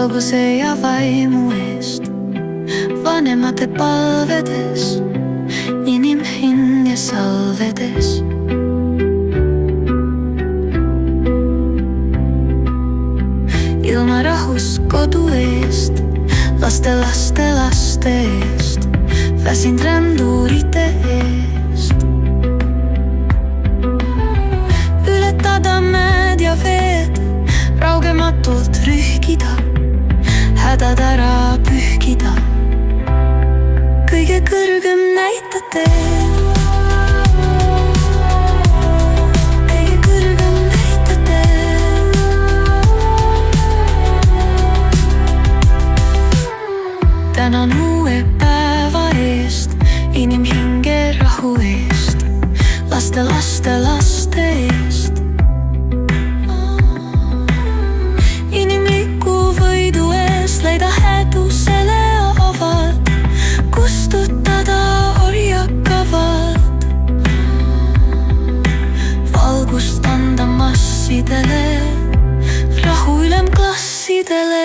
valguse ja vaimu eest, vanemate palvedes, inimhinge salvedes. Ilma rahus kodu eest, laste eest, väsinud rändurite eest. Ületada mäed ja veed, raugematult rühkida, hädad ära pühkida. Kõige kõrgem näita teed, kõige kõrgem näita teed. Tänan uue päeva eest, inimhinge rahu eest, laste eest. Inimliku võidu eest leida hädusele avad, kustutada orjakavad. Valgust anda massidele, rahu ülemklassidele.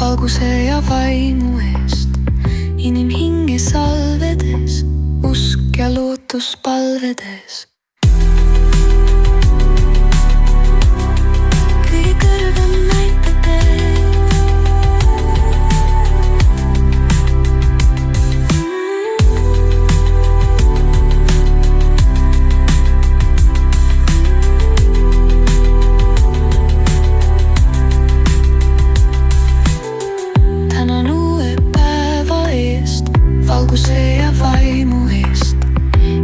Valguse ja vaimu eest, inimhinge salvedes, usk ja lootus palvedes. Kõige kõrgem näita teed. Valguse ja vaimu eest,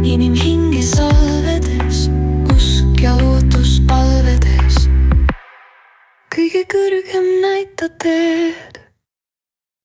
inimhinge salvedes, usk ja lootus palvedes. Kõige kõrgem näita teed.